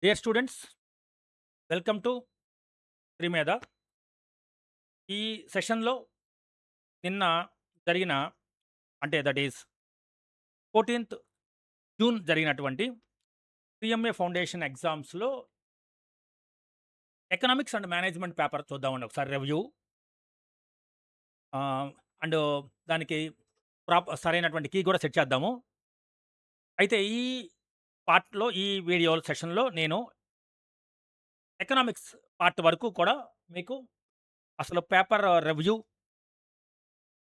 Dear students, welcome to Trimedha. ఈ సెషన్‌లో నిన్న జరిగిన అంటే దట్ ఈస్ 14థ్ జూన్ జరిగినటువంటి సీఎంఏ ఫౌండేషన్ ఎగ్జామ్స్‌లో ఎకనామిక్స్ అండ్ మేనేజ్మెంట్ పేపర్ చూద్దామండి ఒకసారి రివ్యూ. అండ్ దానికి సరైనటువంటి కీ కూడా సెట్ చేద్దాము. అయితే ఈ పార్ట్‌లో ఈ వీడియో సెషన్‌లో నేను ఎకనామిక్స్ పార్ట్ వరకు కూడా మీకు అసలు పేపర్ రివ్యూ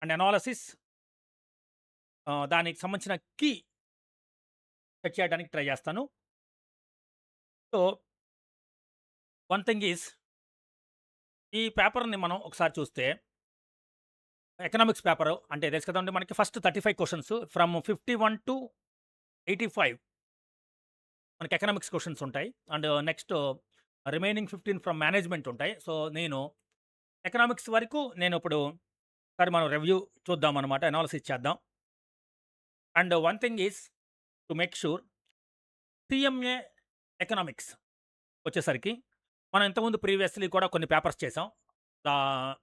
అండ్ అనాలిసిస్, దానికి సంబంధించిన కీ సెట్ చేయడానికి ట్రై చేస్తాను. సో, వన్ థింగ్ ఈజ్ ఈ పేపర్‌ని మనం ఒకసారి చూస్తే ఎకనామిక్స్ పేపరు అంటే తెలుసు కదండీ మనకి ఫస్ట్ 35 క్వెషన్స్ ఫ్రమ్ 51-85 మనకి ఎకనామిక్స్ క్వెషన్స్ ఉంటాయి. And next remaining 15 from management ఉంటాయి. సో, నేను ఎకనామిక్స్ వరకు ఇప్పుడు ఒకసారి మనం రివ్యూ చూద్దామనమాట. అనాలిసిస్ చేద్దాం. And one thing is to make sure CMA economics వచ్చేసరికి మనం ఇంతకుముందు ప్రీవియస్‌లీ కూడా కొన్ని పేపర్స్ చేసాం. ఆహ్,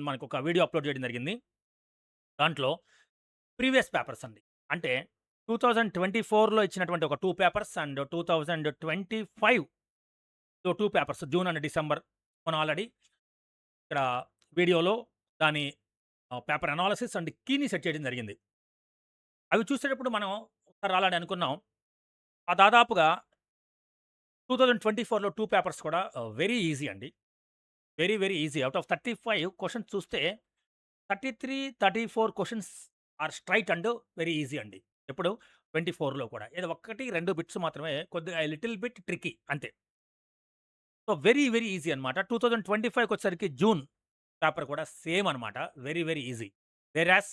మనకొక వీడియో అప్‌లోడ్ చేయడం జరిగింది. దాంట్లో ప్రీవియస్ పేపర్స్ అండి. అంటే 2024లో ఇచ్చినటువంటి ఒక 2 papers and 2025 2 papers June and December మనం ఆల్రెడీ ఇక్కడ వీడియోలో దాని పేపర్ అనాలిసిస్ అండ్ కీని సెట్ చేయడం జరిగింది. అవి చూసేటప్పుడు మనం ఒకసారి ఆల్రెడీ అనుకున్నాం. దాదాపుగా 2024లో 2 పేపర్స్ కూడా వెరీ ఈజీ అండి. Very, very easy. Out of 35 questions చూస్తే 33, 34 questions are straight and very easy అండి. ఎప్పుడు 24లో కూడా. ఏదో 1, 2 బిట్స్ మాత్రమే కొద్దిగా లిటిల్ బిట్ ట్రిక్కీ అంతే. సో, వెరీ, వెరీ ఈజీ అనమాట. 2025కొచ్చేసరికి జూన్ పేపర్ కూడా సేమ్ అనమాట. Very, very easy. వేరాస్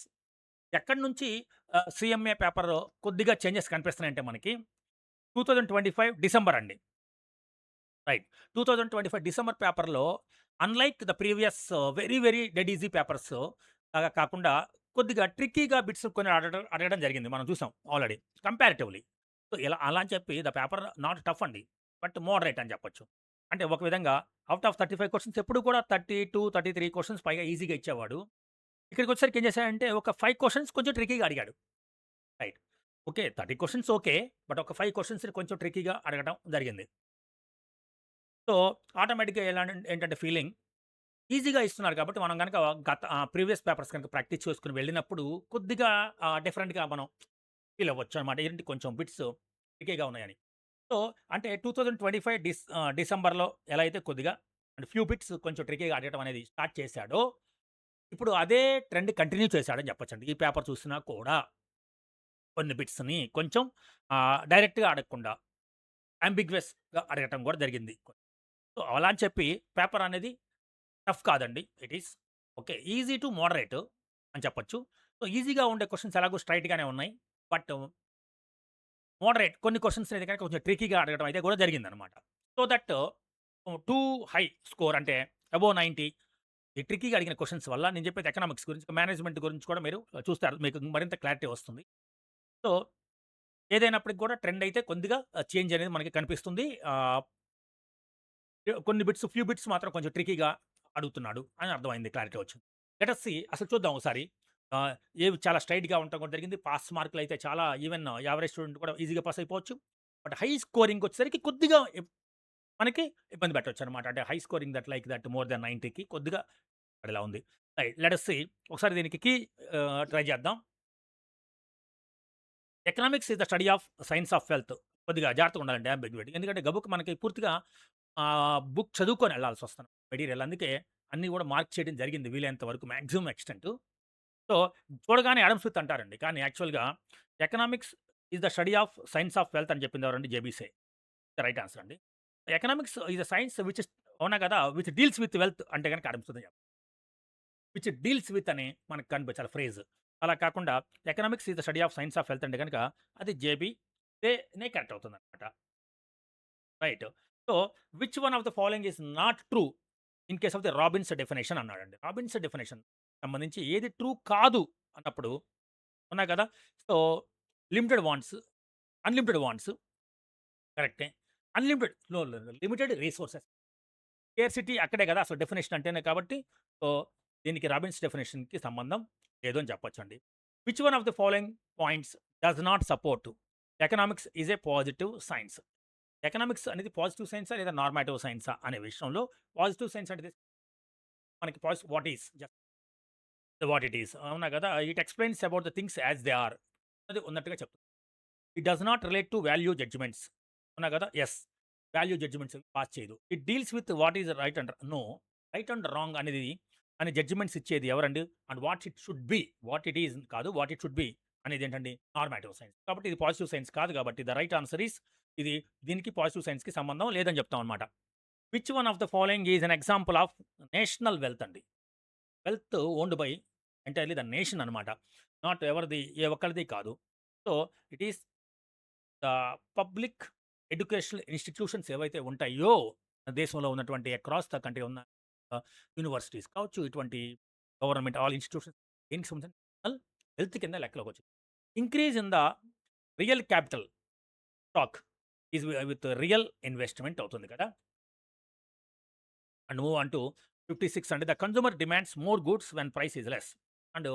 ఎక్కడి నుంచి సీఎంఏ పేపర్ కొద్దిగా చేంజెస్ కనిపిస్తున్నాయంటే మనకి 2025 డిసెంబర్ అండి. రైట్. 2025 డిసెంబర్ పేపర్‌లో unlike the previous very, very dead easy papers లాగా కాకుండా కొద్దిగా ట్రిక్కీగా బిట్స్ కొన్ని అడగడం అడగడం జరిగింది. మనం చూసాం ఆల్రెడీ కంపారిటివ్‌లీ. సో, అలా అని చెప్పి ద పేపర్ నాట్ టఫ్ అండి. బట్ మోడరేట్ అని చెప్పొచ్చు. అంటే ఒక విధంగా ఔట్ ఆఫ్ 35 క్వెషన్స్ ఎప్పుడు కూడా 32, 33 క్వెషన్స్ పైగా ఈజీగా ఇచ్చేవాడు. ఇక్కడికొచ్చేసరికి ఏం చేశాడంటే ఒక 5 క్వెషన్స్ కొంచెం ట్రిక్కీగా అడిగాడు. Right. Okay. 30 questions okay. But ఒక 5 క్వెషన్స్‌ని కొంచెం ట్రిక్కీగా అడగడం జరిగింది. సో, ఆటోమేటిక్‌గా ఏంటంటే ఫీలింగ్ ఈజీగా ఇస్తున్నారు కాబట్టి మనం గనక ప్రీవియస్ పేపర్స్ కనుక ప్రాక్టీస్ చేసుకొని వెళ్ళినప్పుడు కొద్దిగా డిఫరెంట్‌గా మనం ఫీల్ అవ్వొచ్చనమాట. ఏంటి కొంచెం బిట్స్ ట్రిక్కీగా ఉన్నాయని. సో, అంటే 2025 డిసెంబర్‌లో ఎలా అయితే కొద్దిగా అంటే ఫ్యూ బిట్స్ కొంచెం ట్రిక్కీగా అడగడం అనేది స్టార్ట్ చేశాడో, ఇప్పుడు అదే ట్రెండ్ కంటిన్యూ చేశాడని చెప్పొచ్చండి. ఈ పేపర్ చూసినా కూడా కొన్ని బిట్స్‌ని కొంచెం డైరెక్ట్‌గా అడగకుండా అంబిగ్యస్‌గా అడగటం కూడా జరిగింది. సో, అలా అని చెప్పి పేపర్ అనేది టఫ్ కాదండి. It is okay. Easy to moderate అని చెప్పొచ్చు. సో, ఈజీగా ఉండే క్వెషన్స్ ఎలాగో స్ట్రెయిట్‌గానే ఉన్నాయి. బట్ మోడరేట్ కొన్ని క్వెషన్స్ అయితే గనుక కొంచెం ట్రిక్కీగా అడగడం అయితే కూడా జరిగిందనమాట. So that two high score అంటే అబోవ్ 90 ఈ ట్రిక్కీగా అడిగిన క్వెషన్స్ వల్ల నేను చెప్పేది ఎకనామిక్స్ గురించి, మేనేజ్మెంట్ గురించి కూడా మీరు చూస్తారు. మీకు మరింత క్లారిటీ వస్తుంది. సో, ఏదైనప్పటికి కూడా ట్రెండ్ అయితే కొద్దిగా చేంజ్ అనేది మనకి కనిపిస్తుంది. కొన్ని బిట్స్, ఫ్యూ బిట్స్ మాత్రం కొంచెం ట్రిక్కీగా అడుగుతున్నాడు అని అర్థమైంది. క్లారిటీ వచ్చింది. లెట్ అస్ సీ అసలు చూద్దాం ఒకసారి. ఆహ్, ఏవి చాలా స్ట్రెయిట్‌గా ఉండటం కూడా జరిగింది. పాస్ మార్కులయితే చాలా ఈవెన్ యావరేజ్ స్టూడెంట్ కూడా ఈజీగా పాస్ అయిపోవచ్చు. బట్ హై స్కోరింగ్‌కొచ్చేసరికి కొద్దిగా మనకి ఇబ్బంది పెట్టొచ్చనమాట. అంటే high scoring that like that more than 90కి కొద్దిగా అడిలా ఉంది. రైట్. లెట్ అస్ సీ ఒకసారి దీనికి ట్రై చేద్దాం. Economics is the study of science of wealth. కొద్దిగా జాగ్రత్తగా ఉండాలండి అంబిగ్విటీ. ఎందుకంటే గబుక్ మనకి పూర్తిగా బుక్ చదువుకొని ఎళ్ళాల్సొస్తుంది మెటీరియల్. అందుకే అన్నీ కూడా మార్క్ చేయడం జరిగింది వీలైనంత వరకు మాక్సిమం ఎక్స్‌టెంట్. సో, చూడగానే అడమ్ స్మిత్ అంటారండి. కానీ యాక్చువల్‌గా economics is the study of science of wealth అని చెప్పింది ఎవరండి? జేబీసే. రైట్ ఆన్సర్ అండి. Economics is a science which is అవునా కదా! విచ్ డీల్స్ విత్ వెల్త్ అంటే గనక Adam Smith which deals with అని మనకు కనిపించాలి ఫ్రేజ్. అలా కాకుండా economics is the study of science of health అంటే గనక అది జేబీ నే కరెక్ట్ అవుతుందనమాట. Right. So, which one of the following is not true in case of the Robbins definition అన్నాడండి. రాబిన్స్ డెఫినిషన్ సంబంధించి ఏది ట్రూ కాదు అన్నప్పుడు ఉన్నాయి కదా! So, limited wants, unlimited wants, కరెక్టే. Unlimited limited resources. స్కేర్సిటీ అక్కడే గదా! అసలు డెఫినిషన్ అంటేనే కాబట్టి, సో, దీనికి రాబిన్స్ డెఫినిషన్‌కి సంబంధం లేదు అని చెప్పొచ్చండి. Which one of the following points does not support economics is a positive science? Economics అనేది పాజిటివ్ సైన్సా? లేదా నార్మాటివ్ సైన్సా? అనే విషయంలో పాజిటివ్ సైన్స్ అంటే మనకి what is just what it is. అవునా గదా! It explains about the things as they are. అది ఉన్నట్టుగా చెప్తుంది. It does not relate to value judgements. అవునా గదా! యెస్. వాల్యూ జడ్జ్‌మెంట్స్ పాస్ చేయదు. It deals with what is right and no. Right and wrong అనేది అని జడ్జ్‌మెంట్స్ ఇచ్చేది ఎవరండి? And what it should be. What it is కాదు. What it should be అనేది ఏంటండి? Normative science. కాబట్టి ఇది పాజిటివ్ సైన్స్ కాదు కాబట్టి ద రైట్ ఆన్సర్ ఈస్ ఇది దీనికి పాజిటివ్ సైన్స్‌కి సంబంధం లేదని చెప్తాం అన్నమాట. Which one of the following is an example of national wealth అండి. Wealth owned by entirely the nation అన్నమాట. నాట్ ఎవరిది ఏ ఒక్కరిది కాదు. So, it is the public educational institutions ఏవైతే ఉంటాయో, దేశంలో ఉన్నటువంటి అక్రాస్ ద కంట్రీ ఉన్న యూనివర్సిటీస్ కావచ్చు, ఇటువంటి గవర్నమెంట్ ఆల్ ఇన్‌స్టిట్యూషన్స్ దేనికి సంబంధించిన నేషనల్ హెల్త్ కింద లెక్కలోకొచ్చింది. Increase in the real capital stock is with real investment అవుతుంది కదా! అండ్ మూవ్ ఆన్ టు 56 అంటే the consumer demands more goods when price is less. And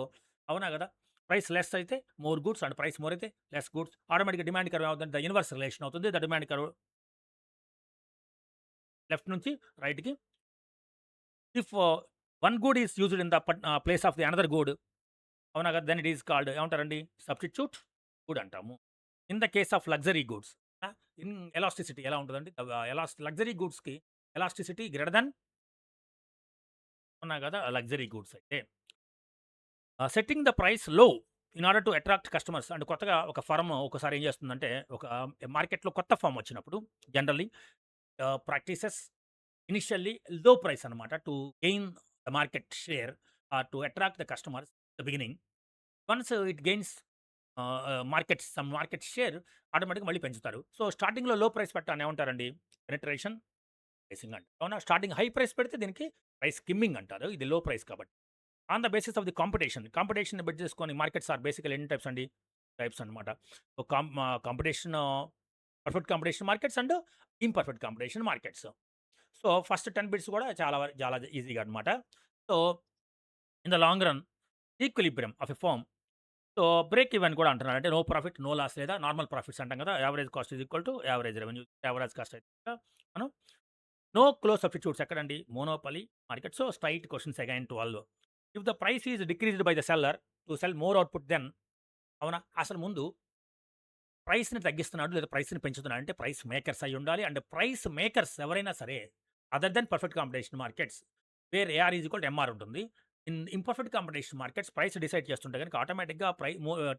అవునా గదా! ప్రైస్ లెస్ అయితే more goods and price more అయితే less goods. ఆటోమేటిక్‌గా demand curve ఏమవుతుంది? The inverse relation అవుతుంది. ద డిమాండ్ కర్వ్ లెఫ్ట్ నుంచి రైట్‌కి. If one good is used in the place of the another good అవునా కదా! దెన్ ఇట్ ఈస్ కాల్డ్ ఏమంటారండి? Substitute good అంటాము. In the case of luxury goods in elasticity ఎలా ఉంటదండి? Luxury గూడ్స్‌కి elasticity greater than అవునా గదా! లగ్జరీ గూడ్స్ అయితే. Setting the price లో in order to attract customers and కొత్తగా ఒక ఫర్మ్ ఒకసారి ఏం చేస్తుందంటే ఒక మార్కెట్‌లో కొత్త ఫర్మ్ వచ్చినప్పుడు generally practices initially low price అన్నమాట to gain the market share or to attract the customers the beginning. Once it gains market share ఆటోమేటిక్‌గా మళ్ళీ పెంచుతారు. సో, స్టార్టింగ్‌లో లో ప్రైస్ పెట్టడాన్ని ఏమంటారండి? పెనట్రేషన్ ప్రైసింగ్ అంటారు. అవునా? స్టార్టింగ్ హై ప్రైస్ పెడితే దీనికి ప్రైస్ స్కిమ్మింగ్ అంటారు. ఇది లో ప్రైస్ కాబట్టి. On the basis of the competition. కాంపిటీషన్‌ని బేస్ చేసుకొని మార్కెట్స్ ఆర్ బేసికల్లీ ఎన్ని టైప్స్ అండి? టైప్స్ అన్నమాట. Competition perfect competition markets and imperfect competition markets. So, first 10 bits కూడా చాలా ఈజీగా అన్నమాట. So, in the long run equilibrium of a firm. So, break even కూడా అంటున్నారు. అంటే నో ప్రాఫిట్, నో లాస్ లేదా నార్మల్ ప్రాఫిట్స్ అంటాం కదా! Average cost is equal to average revenue. Average cost అయితే గనక మనం నో క్లోజ్ సబ్స్టిట్యూట్స్ ఎక్కడండి? Monopoly market. So, straight questions again 12. If the price is decreased by the seller to sell more output then అవునా? అసలు ముందు ప్రైస్‌ని తగ్గిస్తున్నాడు లేదా ప్రైస్‌ని పెంచుతున్నాడు అంటే ప్రైస్ మేకర్స్ అయ్యుండాలి. అండ్ ప్రైస్ మేకర్స్ ఎవరైనా సరే other than perfect competition markets where AR is equal to MR ఉంటుంది. In imperfect competition markets price decide చేస్తుంటే గనుక ఆటోమేటిక్‌గా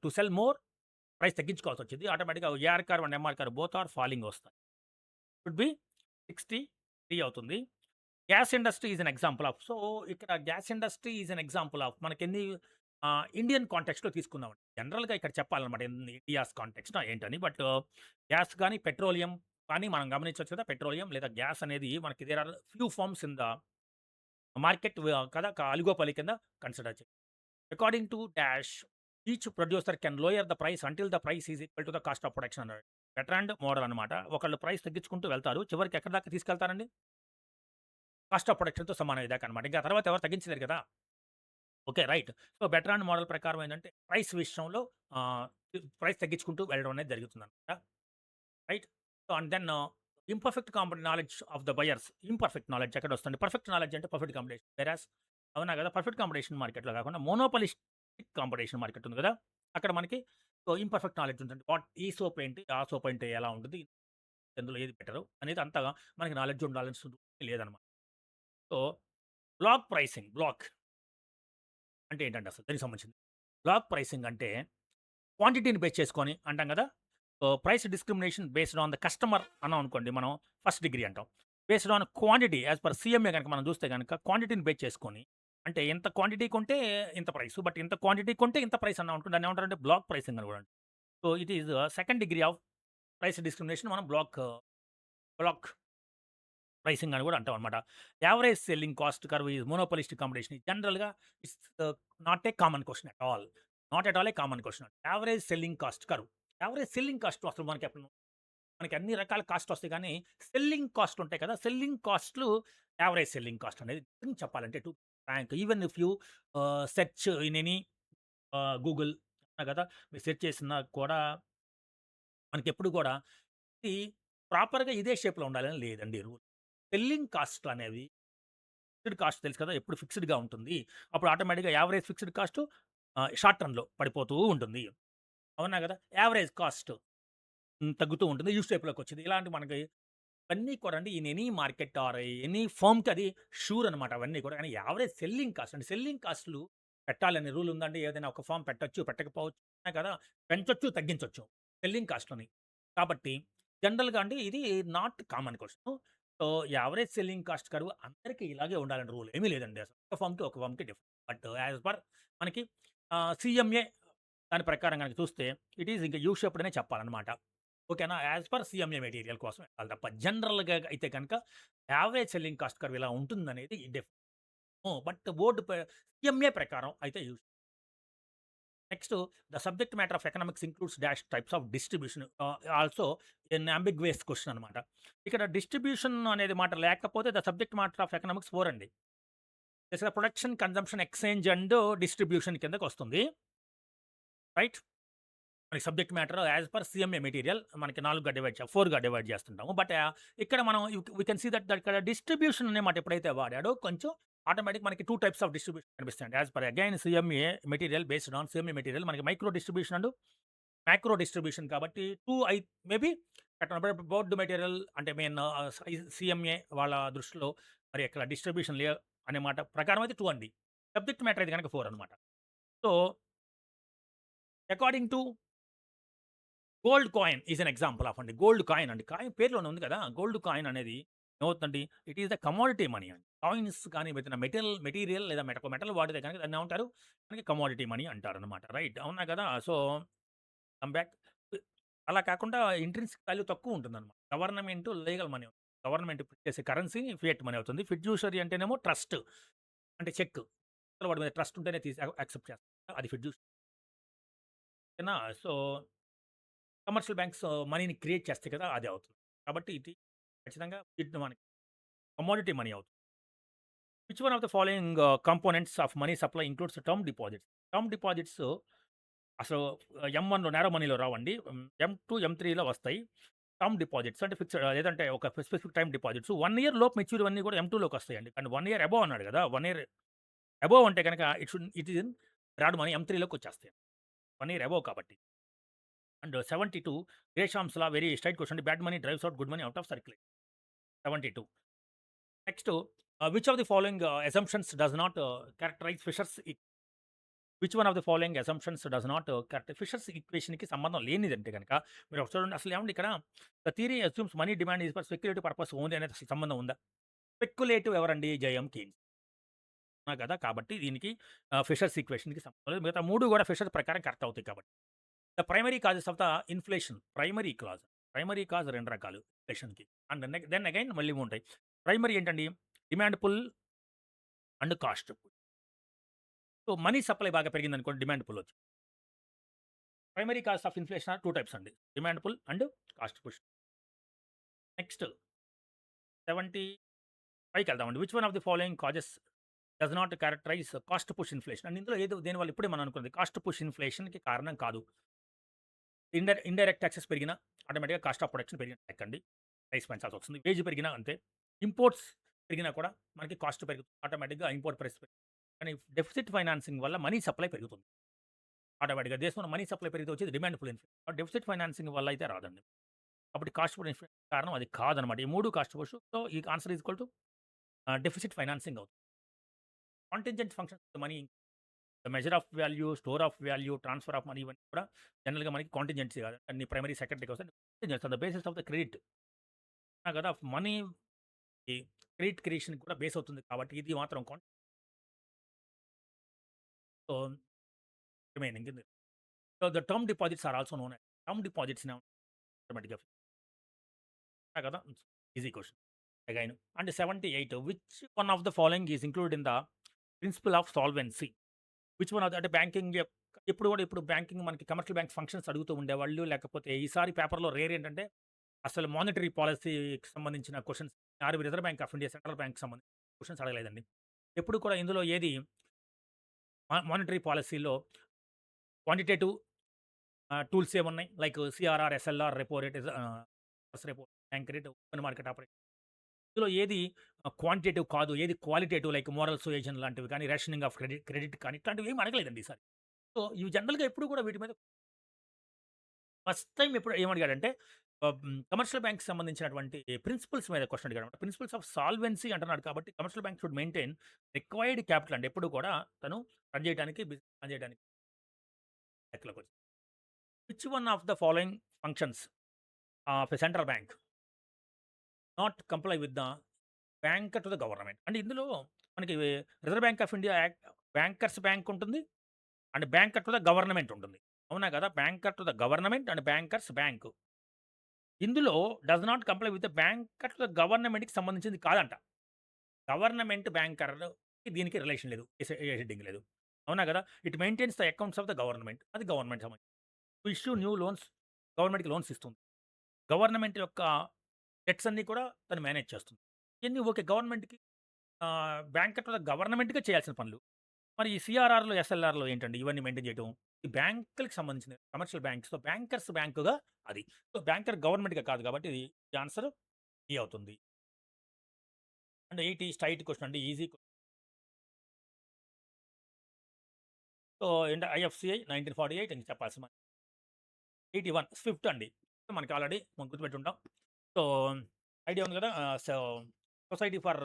టు సెల్ మోర్ ప్రైస్ తగ్గించుకోవాల్సొచ్చిద్ది. ఆటోమేటిక్‌గా AR curve and MR curve both are falling వస్తాయి. Should be 63 అవుతుంది. Gas industry is an example of. So, ఇక్కడ gas industry is an example of మనకెన్ని Indian కాంటెక్స్ట్‌లో తీసుకుందామండి. జనరల్‌గా ఇక్కడ చెప్పాలన్నమాట. ఇండియాస్ కాంటెక్స్ట్ ఏంటని. బట్ గ్యాస్ గాని, పెట్రోలియం కానీ మనం గమనించొచ్చు కదా! పెట్రోలియం లేదా గ్యాస్ అనేది మనకి there are few firms in the market కదా! అలిగోపలి కింద కన్సిడర్ చేయాలి. According to dash each producer can lower the price until the price is equal to the cost of production అన్నాడు. వెటరాండ్ మోడల్ అనమాట. ఒకళ్ళు price తగ్గించుకుంటూ వెళ్తారు. చివరికి ఎక్కడి దాకా తీసుకెళ్తారండి? కాస్ట్ ఆఫ్ ప్రొడక్షన్‌తో సమానం అయ్యేదాకా అనమాట. ఇంకా తర్వాత ఎవరు తగ్గించలేరు కదా! ఓకే. రైట్. సో, బెటరాండ్ మోడల్ ప్రకారం ఏంటంటే ప్రైస్ విషయంలో ఆహ్, ప్రైస్ తగ్గించుకుంటూ వెళ్ళడం అనేది జరుగుతుందనమాట. Right. So, and then imperfect knowledge of the buyers. Imperfect knowledge ఎక్కడొస్తుంది? పర్ఫెక్ట్ నాలెడ్జ్ అంటే పర్ఫెక్ట్ కాంపిటీషన్. వేరాస్ అవునా కదా! పర్ఫెక్ట్ కాంపిటీషన్ మార్కెట్‌లో కాకుండా మోనోపోలిస్టిక్ కాంపిటీషన్ మార్కెట్ ఉంది కదా! అక్కడ మనకి సో, ఇంపర్ఫెక్ట్ నాలెడ్జ్ ఉంటుంది. ఈ సోప్ ఏంటి? ఆ సోప్ అంటే ఎలా ఉంటది? ఇందులో ఏది బెటరు? అనేది అంతగా మనకి నాలెడ్జ్ ఉండాల్సిన లేదనమాట. సో, బ్లాక్ అంటే ఏంటండి అసలు? దానికి సంబంధించింది. బ్లాక్ ప్రైసింగ్ అంటే క్వాంటిటీని బేస్ చేసుకొని అంటాం కదా! Price discrimination based on the customer అన్నాం అనుకోండి మనం ఫస్ట్ డిగ్రీ అంటాం. Based on quantity as per CMA గనక మనం చూస్తే గనక క్వాంటిటీని బేస్ చేసుకొని అంటే ఎంత క్వాంటిటీ కొంటే ఇంత ప్రైసు. బట్ ఇంత క్వాంటిటీ కొంటే ఇంత ప్రైస్ అన్నాం అనుకోండి. దాన్ని ఏమంటారంటే బ్లాక్ ప్రైసింగ్ అని కూడా అంటారు. So, it is second degree of price discrimination మనం బ్లాక్ ప్రైసింగ్ అని కూడా అంటాం అనమాట. Average selling cost curve is monopolistic competition. జనరల్‌గా it's not a common question at all. Not at all a common question. Average selling cost curve. Average selling cost అసలు మనకి ఎప్పుడు మనకి అన్ని రకాల కాస్ట్ వస్తాయి కానీ, సెల్లింగ్ కాస్ట్ ఉంటాయి కదా! సెల్లింగ్ కాస్ట్‌లు యావరేజ్ సెల్లింగ్ కాస్ట్ అనేది నిజంగా చెప్పాలంటే to frank even if you search in any Google కదా! మీరు సెర్చ్ చేసినా కూడా మనకెప్పుడు కూడా ఇది ప్రాపర్‌గా ఇదే షేప్‌లో ఉండాలని లేదండి రూల్. సెల్లింగ్ కాస్ట్‌లనేవి ఫిక్స్డ్ కాస్ట్ తెలుసు కదా! ఎప్పుడు ఫిక్స్డ్‌గా ఉంటుంది. అప్పుడు ఆటోమేటిక్‌గా యావరేజ్ ఫిక్స్డ్ కాస్ట్ షార్ట్ రన్‌లో పడిపోతూ ఉంటుంది. అవునా గదా! యావరేజ్ కాస్ట్ తగ్గుతూ ఉంటుంది. యూ షేప్‌లోకొచ్చింది. ఇలాంటి మనకి ఇవన్నీ కూడా అండి in any market or any ఫర్మ్‌కి అది షూర్ అనమాట అవన్నీ కూడా. కానీ యావరేజ్ సెల్లింగ్ కాస్ట్ అండి. సెల్లింగ్ కాస్ట్‌లు పెట్టాలనే రూల్ ఉందండి. ఏదైనా ఒక ఫర్మ్ పెట్టొచ్చు, పెట్టకపోవచ్చు. ఉన్నాయి కదా! పెంచొచ్చు, తగ్గించొచ్చు. సెల్లింగ్ కాస్ట్‌లని. కాబట్టి జనరల్‌గా అండి ఇది not common question. So, average selling cost curve అందరికి ఇలాగే ఉండాలని రూల్ ఏమీ లేదండి అసలు. ఒక ఫర్మ్‌కి డిఫరెంట్. బట్ యాస్ పర్ మనకి సీఎంఏ దాని ప్రకారం గనక చూస్తే ఇట్ ఈస్ ఇంక యూ షేప్డ్ అనే చెప్పాలనమాట. ఓకేనా? యాస్ పర్ సీఎంఏ మెటీరియల్ కోసం వెళ్ళాలి తప్ప జనరల్‌గా అయితే గనక యావరేజ్ సెల్లింగ్ కాస్ట్ కర్వ్ ఇలా ఉంటుందనేది బట్ సీఎంఏ ప్రకారం అయితే next the subject matter of economics includes dash types of distribution also an ambiguous question అనమాట. ఇక్కడ డిస్ట్రిబ్యూషన్ అనేది మాట లేకపోతే the subject matter of economics 4 అండి. Production, consumption, exchange and distribution కిందకొస్తుంది. రైట్? మనకి subject matter as per CMA material మనకి 4గా డివైడ్ 4గా డివైడ్ చేస్తుంటాము. బట్ ఇక్కడ మనం వి కెన్ సీ దట్ ఇక్కడ డిస్ట్రిబ్యూషన్ అనే మాట ఎప్పుడైతే వాడాడో కొంచెం ఆటోమేటిక్ మనకి 2 టైప్స్ ఆఫ్ డిస్ట్రిబ్యూషన్ కనిపిస్తాయండి. As per again CMA material based on CMA material మనకి micro distribution and macro distribution కాబట్టి 2 మేబీ బోర్డ్ మెటీరియల్ అంటే మెయిన్ సీఎంఏ వాళ్ళ దృష్టిలో మరి ఇక్కడ డిస్ట్రిబ్యూషన్ అనే మాట ప్రకారం అయితే 2 అండి. సబ్జెక్ట్ మ్యాటర్ అయితే గనక 4 అనమాట. So, according to gold coin is N example of అండి. గోల్డ్ కాయిన్ అండి. కాయిన్ పేరులోనే ఉంది కదా! గోల్డ్ కాయిన్ అనేది ఏమవుతుందండి? It is the commodity money అండి. కాయిన్స్ కానీ ఏదైనా మెటీరియల్ లేదా ఒక మెటల్ వాడితే గనుక దాన్ని ఏమంటారు? మనకి కమోడిటీ మనీ అంటారనమాట. రైట్. అవునా కదా! So, come back. అలా కాకుండా ఇంట్రిన్సిక్ వాల్యూ తక్కువ ఉంటుందనమాట. Government legal money. గవర్నమెంట్ చేసే కరెన్సీ ఫియట్ మనీ అవుతుంది. ఫిడ్యూషరీ అంటేనేమో ట్రస్ట్. అంటే చెక్. వాడి మీద ట్రస్ట్ ఉంటేనే యాక్సెప్ట్ చేస్తారు. అది ఫిడ్యూషరీ. ఓకేనా? సో కమర్షియల్ బ్యాంక్స్ మనీని క్రియేట్ చేస్తాయి కదా! అదే అవుతుంది. కాబట్టి ఇది ఖచ్చితంగా మనకి కమోడిటీ మనీ అవుతుంది. Which one of the following components of money supply includes term deposits. Term deposits అసలు ఎం1లో నారో మనీలో రావండి. ఎం2, ఎం3లో వస్తాయి. టర్మ్ డిపాజిట్స్ అంటే ఫిక్స్డ్ లేదంటే ఒక స్పెసిఫిక్ టైమ్ డిపాజిట్స్ 1 ఇయర్ లోపు మెచ్యూర్ అన్నీ కూడా ఎం2లోకి వస్తాయండి. కానీ 1 ఇయర్ అబోవ్ అన్నాడు కదా! 1 ఇయర్ అబోవ్ అంటే గనక it is in broad money ఎం3లోకి వచ్చేస్తాయి. 1 ఇయర్ అబోవ్ కాబట్టి. And 72 Gresham's law very straight question. Bad money drives out good money out of circulation. 72 next which of the following assumptions does not characterize which one of the following assumptions does not Fisher's ఈక్వేషన్‌కి సంబంధం లేనిదంటే గనక మీరు ఒకటి చూడండి అసలు ఏమండి ఇక్కడ the theory assumes money demand is for speculative purpose only అనేది అసలు సంబంధం ఉందా? స్పెక్యులేటివ్ ఎవరండి? J M Keynes. అవునా కదా! కాబట్టి దీనికి ఫిషర్స్ ఈక్వేషన్‌కి సంబంధం లేదు. మిగతా 3 కూడా ఫిషర్ ప్రకారం కరెక్ట్ అవుతాయి కాబట్టి. The primary causes of the inflation. Primary cause. Primary cause 2 రకాలు ఇన్‌ఫ్లేషన్‌కి. అండ్ దెన్ అగైన్ మళ్ళీ ఉంటాయి. ప్రైమరీ ఏంటండి? Demand pull and cost. So, money supply బాగా పెరిగిందనుకోండి డిమాండ్ పుల్ వచ్చి. Primary cause of inflation are 2 types అండి. Demand pull and cost push. Next 75కి వెళ్దామండి. Which one of the following causes does not characterize cost push inflation. And ఇందులో ఏదో దేనివల్ల ఇప్పుడే మనం అనుకున్నది కాస్ట్ పుష్ ఇన్‌ఫ్లేషన్‌కి కారణం కాదు. ఇండైరెక్ట్ టాక్సెస్ పెరిగినా ఆటోమేటిక్‌గా కాస్ట్ ఆఫ్ ప్రొడక్షన్ పెరిగినట్టు లెక్కండి. ప్రైస్ పెంచాల్సొస్తుంది. వేజ్ పెరిగినా అంతే. ఇంపోర్ట్స్ పెరిగినా కూడా మనకి కాస్ట్ పెరుగుతుంది. ఆటోమేటిక్‌గా ఇంపోర్ట్ ప్రైస్ పెరుగుతుంది. కానీ డెఫిసిట్ ఫైనాన్సింగ్ వల్ల మనీ సప్లై పెరుగుతుంది. ఆటోమేటిక్‌గా దేశంలో మనీ సప్లై పెరిగితే వచ్చేది demand full inflation. Deficit financing వల్ల అయితే రాదండి. కాబట్టి కాస్ట్ పుష్ ఇన్‌ఫ్లేషన్ కారణం అది కాదనమాట. ఈ 3 కాస్ట్ పుష్. సో, ఈ answer is equal to deficit financing అవుతుంది. Contingent functions money measure of value, store of value, transfer of money ఇవన్నీ కూడా జనరల్‌గా మనకి కాంటింజెన్సీ కాదు. అన్ని ప్రైమరీ, సెకండరీకి వస్తాయి. Contingency on the basis of the credit. కదా! మనీ క్రెడిట్ క్రియేషన్ కూడా బేస్ అవుతుంది కాబట్టి ఇది మాత్రం సో, రిమైనింగ్ ఇది. So, the term deposits are also known as term deposits ఆటోమేటిక్‌గా కదా! Easy question again. And 78 which one of the following is included in the principle of solvency. Which one of the అంటే banking ఇప్పుడు banking మనకి commercial bank functions అడుగుతూ ఉండేవాళ్ళు. లేకపోతే ఈసారి పేపర్‌లో రేర్ ఏంటంటే అసలు మానిటరీ పాలిసీకి సంబంధించిన questions RB reserve bank of India central బ్యాంక్‌కి సంబంధించిన క్వెషన్స్ అడగలేదండి. ఎప్పుడు కూడా ఇందులో ఏది మానిటరీ పాలిసీలో క్వాంటిటేటివ్ టూల్స్ ఏమున్నాయి? Like CRR, SLR, repo rate repo, bank rate, open market operate. ఇందులో ఏది క్వాంటిటేటివ్ కాదు, ఏది క్వాలిటేటివ్ లైక్ మోరల్ సుయేజన్ లాంటివి కానీ, రేషనింగ్ ఆఫ్ క్రెడిట్ కానీ ఇట్లాంటివి ఏమి అడగలేదండి ఈసారి. సో, ఇవి జనరల్‌గా ఎప్పుడు కూడా వీటి మీద ఫస్ట్ టైమ్ ఎప్పుడు ఏమడిగాడంటే కమర్షియల్ బ్యాంక్‌కి సంబంధించినటువంటి ప్రిన్సిపల్స్ మీద క్వెషన్ అడిగాడన్నమాట. ప్రిన్సిపల్స్ ఆఫ్ సాల్వెన్సీ అంటున్నాడు కాబట్టి commercial bank should maintain required capital అండి. ఎప్పుడు కూడా తను రన్ చేయడానికి, బిజినెస్ రన్ చేయడానికి లెక్కలోకొచ్చింది. Which one of the following functions of a central bank not comply with the banker to the government. అంటే ఇందులో మనకి reserve bank of India act bankers bank ఉంటుంది. And banker to the government ఉంటుంది. అవునా కదా! Banker to the government and bankers bank. ఇందులో does not comply with the banker to the గవర్నమెంట్‌కి సంబంధించింది కాదంట. గవర్నమెంట్ బ్యాంకర్‌కి దీనికి రిలేషన్ లేదు. ఏ హెడ్డింగ్ లేదు. అవునా కదా! It maintains the accounts of the government. అది గవర్నమెంట్ సంబంధించింది. టు ఇష్యూ న్యూ లోన్స్ గవర్నమెంట్‌కి లోన్స్ ఇస్తుంది. గవర్నమెంట్ యొక్క డెట్స్ అన్నీ కూడా తను మేనేజ్ చేస్తుంది. ఇయన్నీ ఓకే. గవర్నమెంట్‌కి బ్యాంకర్ టు ద గవర్నమెంట్‌గా చేయాల్సిన పనులు. మరి ఈ సీఆర్ఆర్‌లో, ఎస్ఎల్ఆర్‌లో ఏంటండి ఇవన్నీ మెయింటైన్ చేయటం? ఈ బ్యాంకులకి సంబంధించిన కమర్షియల్ బ్యాంక్స్‌లో బ్యాంకర్స్ బ్యాంక్‌గా అది. సో, బ్యాంకర్ గవర్నమెంట్‌గా కాదు కాబట్టి ఇది ఆన్సర్ డి అవుతుంది. అండ్ 80 స్ట్రెయిట్ క్వెషన్ అండి. ఈజీ. సో, ఐఎఫ్‌సిఐ 1948 ఇంక చెప్పాల్సిన 81 స్విఫ్ట్ అండి. మనకి ఆల్రెడీ మనం గుర్తుపెట్టుకుంటాం. సో, ఐడియా ఉంది కదా! సొసైటీ ఫర్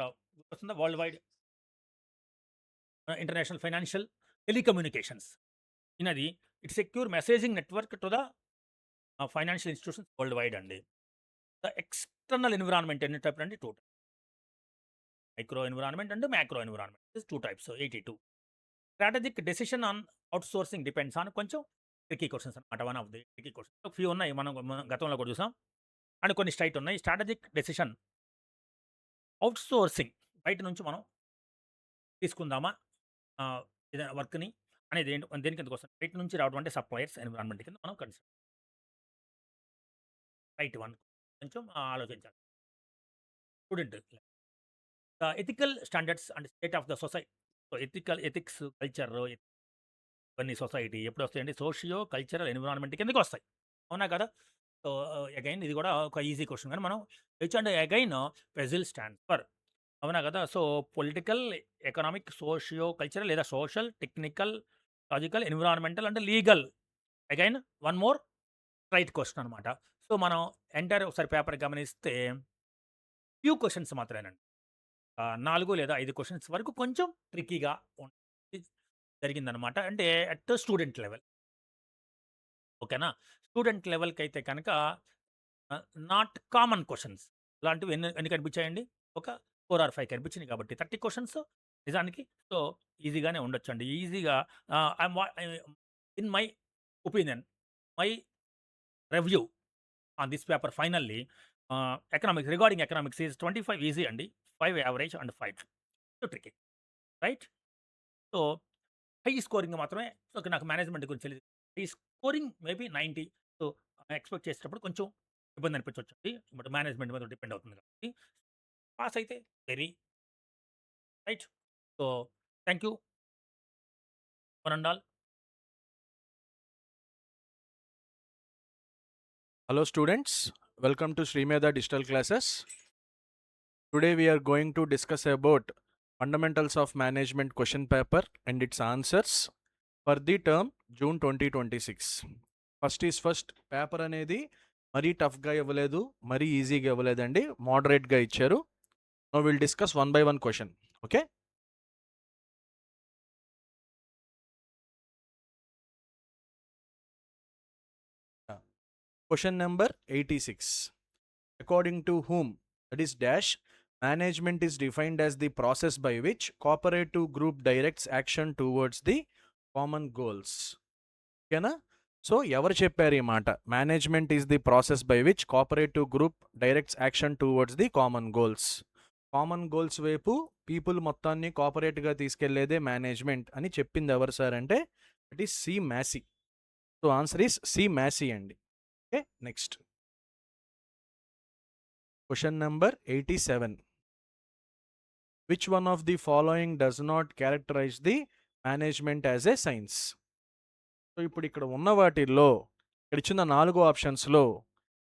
వస్తుందా world wide international financial telecommunications. ఇనది it secure messaging network to the financial institutions world wide అండి. ద ఎక్స్‌టర్నల్ ఎన్విరాన్మెంట్ ఎన్ని టైప్స్ అండి? 2 micro environment and macro environment. 2 types 82. Strategic decision on outsourcing depends on కొంచెం tricky questions అన్నమాట. One of the tricky questions. Few ఉన్నాయి. మనం గతంలో కూడా చూసాం. అండ్ కొన్ని స్ట్రెయిట్ ఉన్నాయి. స్ట్రాటజిక్ డెసిషన్ ఔట్‌సోర్సింగ్ బయట నుంచి మనం తీసుకుందామా ఏదైనా వర్క్‌ని అనేది దేని కిందకొస్తుంది? బయట నుంచి రావడం అంటే సప్లయర్స్ ఎన్విరాన్మెంట్ కింద మనం కన్సిడర్ రైట్ వన్ కొంచెం ఆలోచించాలి. Student the ethical standards and state of the society. So, ethics, culture ఇవన్నీ సొసైటీ ఎప్పుడొస్తాయండి? సోషియో కల్చరల్ ఎన్విరాన్మెంట్ కిందకొస్తాయి. అవునా కదా! సో, అగైన్ ఇది కూడా ఒక ఈజీ క్వెషన్ గాని మనం which and again PESTLE stands for. అవునా కదా! So, political, economic, socio cultural లేదా social, technical, logical, environmental and legal. Again one more right question అనమాట. సో, మనం ఎంటైర్ ఒకసారి పేపర్ గమనిస్తే ఫ్యూ క్వెషన్స్ మాత్రమేనండి. 4 లేదా 5 క్వెషన్స్ వరకు కొంచెం ట్రిక్కీగా జరిగిందనమాట. అంటే అట్ స్టూడెంట్ లెవెల్. ఓకేనా? స్టూడెంట్ లెవెల్‌కైతే కనుక నాట్ కామన్ క్వెషన్స్ ఇలాంటివి ఎన్ని కనిపించాయండి? ఒక 4 ఆర్ 5 కనిపించినాయి కాబట్టి 30 క్వెషన్స్ నిజానికి సో, ఈజీగానే ఉండొచ్చండి. ఈజీగా in my opinion, my review on this paper finally economics regarding economics is 25 easy అండి. 5 average and 5 tricky. Right? So, high scoring మాత్రమే. సో, నాకు మేనేజ్మెంట్ గురించి తెలీదు. High scoring maybe 90. So, expect చేసేటప్పుడు కొంచెం ఇబ్బంది అనిపించొచ్చండి. బట్ మేనేజ్మెంట్ మీద డిపెండ్ అవుతుంది కాబట్టి. పాస్ అయితే very right. So, thank you one and all. Hello students, welcome to Srimeda Digital Classes. Today we are going to discuss about Fundamentals of Management question paper and its answers for the term June 2026. First is first, paper అనేది మరీ టఫ్గా ఇవ్వలేదు, మరీ ఈజీగా ఇవ్వలేదండి, మోడరేట్గా ఇచ్చారు. Now we'll discuss one by one question. Okay? Question number 86. According to whom, that is dash, management is defined as the process by which cooperative group directs action towards the common goals. ఓకేనా? So ఎవరు చెప్పారు ఈ మాట? Management is the process by which cooperative group directs action towards the common goals. Common goals వైపు people మొత్తాన్ని కోఆపరేట్గా తీసుకెళ్లేదే management అని చెప్పింది ఎవరు సార్ అంటే it is C Massie. So answer is C Massie అండి. Okay, next. Question number 87. Which one of the following does not characterize the management as a science? So ఇప్పుడు ఇక్కడ ఉన్న వాటిల్లో ఇక్కడ ఇచ్చిన 4 ఆప్షన్స్‌లో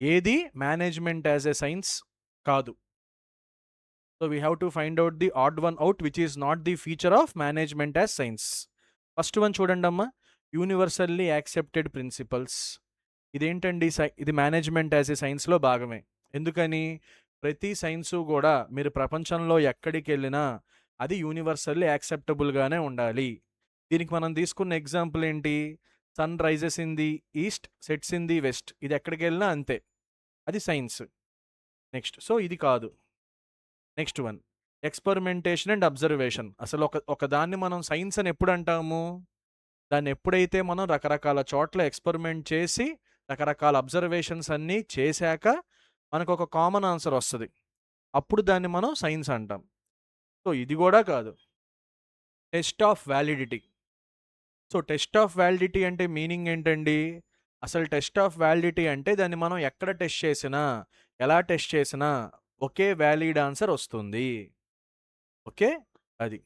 ఏది మేనేజ్మెంట్ యాజ్ ఎ సైన్స్ కాదు. So we have to find out the odd one out which is not the feature of management as science. First one చూడండమ్మా, యూనివర్సల్లీ యాక్సెప్టెడ్ ప్రిన్సిపల్స్. ఇదేంటండి ఇది మేనేజ్మెంట్ యాజ్ ఎ సైన్స్‌లో భాగమే. ఎందుకని? ప్రతి science కూడా మీరు ప్రపంచంలో ఎక్కడికెళ్ళినా అది యూనివర్సల్లీ యాక్సెప్టబుల్‌గానే ఉండాలి. దీనికి మనం తీసుకున్న ఎగ్జాంపుల్ ఏంటి? Sun rises in the east, sets in the west. ఇది ఎక్కడికెళ్ళినా అంతే. అది సైన్స్. నెక్స్ట్ సో ఇది కాదు. Next one experimentation and observation. అసలు ఒక దాన్ని మనం సైన్స్ అని ఎప్పుడు అంటాము? దాన్ని ఎప్పుడైతే మనం రకరకాల చోట్ల ఎక్స్పెరిమెంట్ చేసి రకరకాల అబ్జర్వేషన్స్ అన్నీ చేశాక మనకు ఒక కామన్ ఆన్సర్ వస్తుంది, అప్పుడు దాన్ని మనం సైన్స్ అంటాం. సో ఇది కూడా కాదు. Test of validity. So test of validity అంటే మీనింగ్ ఏంటండి? అసలు టెస్ట్ ఆఫ్ వ్యాలిడిటీ అంటే దాన్ని మనం ఎక్కడ టెస్ట్ చేసినా, ఎలా టెస్ట్ చేసినా ఒకే వ్యాలిడ్ ఆన్సర్ వస్తుంది. ఓకే, అది.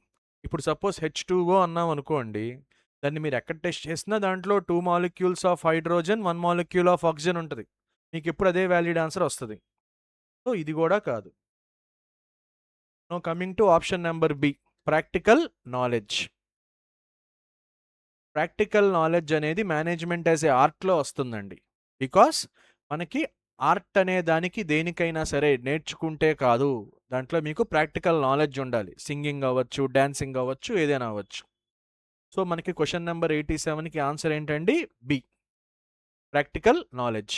ఇప్పుడు సపోజ్ H2O అన్నాం అనుకోండి, దాన్ని మీరు ఎక్కడ టెస్ట్ చేసినా దాంట్లో 2 molecules of hydrogen, 1 molecule of oxygen ఉంటుంది. మీకు ఎప్పుడు అదే వ్యాలిడ్ ఆన్సర్ వస్తుంది. సో ఇది కూడా కాదు. No coming to option number B, practical knowledge. Practical knowledge అనేది మేనేజ్మెంట్ యాజ్ ఏ ఆర్ట్లో వస్తుందండి. బికాస్ మనకి ఆర్ట్ అనే దానికి దేనికైనా సరే నేర్చుకుంటే కాదు, దాంట్లో మీకు ప్రాక్టికల్ నాలెడ్జ్ ఉండాలి. సింగింగ్ అవ్వచ్చు, డాన్సింగ్ అవ్వచ్చు, ఏదైనా అవ్వచ్చు. సో మనకి క్వశ్చన్ నెంబర్ 87కి ఆన్సర్ ఏంటండి? B, practical knowledge.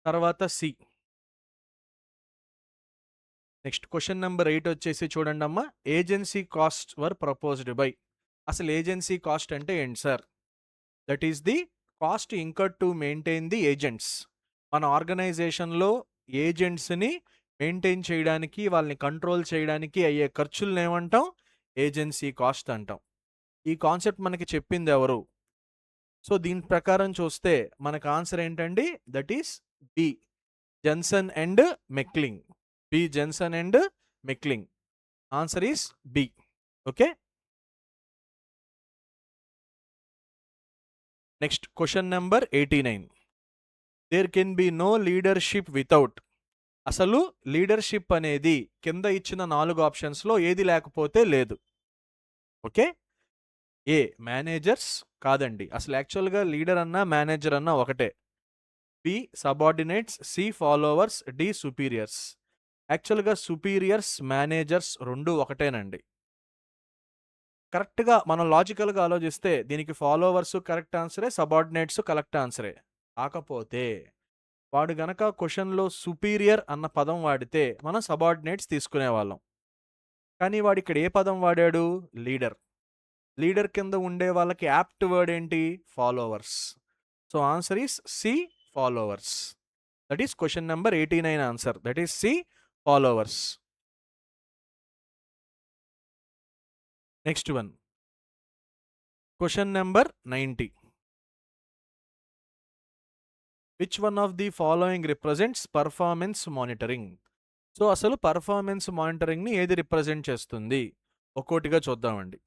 తర్వాత సి. నెక్స్ట్ క్వశ్చన్ నెంబర్ 8 వచ్చేసి చూడండి అమ్మా, agency cost were proposed by. అసలు ఏజెన్సీ కాస్ట్ అంటే ఏంటి sir? That is the cost incurred to maintain the agents. మన ఆర్గనైజేషన్లో ఏజెంట్స్ని మెయింటైన్ చేయడానికి, వాళ్ళని కంట్రోల్ చేయడానికి అయ్యే ఖర్చులను ఏమంటాం? ఏజెన్సీ కాస్ట్ అంటాం. ఈ కాన్సెప్ట్ మనకి చెప్పింది ఎవరు? సో దీని ప్రకారం చూస్తే మనకు ఆన్సర్ ఏంటండి? That is B, Jensen and Meckling. B, Jensen and Meckling. Answer is B. Okay. Next question number 89. There can be no leadership without. అసలు లీడర్షిప్ అనేది కింద ఇచ్చిన 4 ఆప్షన్స్లో ఏది లేకపోతే లేదు. ఓకే. ఏ, మేనేజర్స్ కాదండి. అసలు యాక్చువల్గా లీడర్ అన్నా మేనేజర్ అన్నా ఒకటే. B, subordinates. C, followers. D, superiors. యాక్చువల్గా సుపీరియర్స్, మేనేజర్స్ రెండు ఒకటేనండి. కరెక్ట్గా మనం లాజికల్గా ఆలోచిస్తే దీనికి ఫాలోవర్స్ కరెక్ట్ ఆన్సరే, సబార్డినేట్స్ కరెక్ట్ ఆన్సరే. కాకపోతే వాడు గనక క్వశ్చన్లో సుపీరియర్ అన్న పదం వాడితే మనం సబార్డినేట్స్ తీసుకునేవాళ్ళం. కానీ వాడు ఇక్కడ ఏ పదం వాడాడు? లీడర్. లీడర్ కింద ఉండే వాళ్ళకి యాప్ట్ వర్డ్ ఏంటి? Followers. So answer is C, followers. That is question number 89 answer. That is C, followers. Next one, question number 90. Which one of the following represents performance monitoring? So అసలు performance మానిటరింగ్ని ఏది represent చేస్తుంది? ఒక్కోటిగా చూద్దామండి.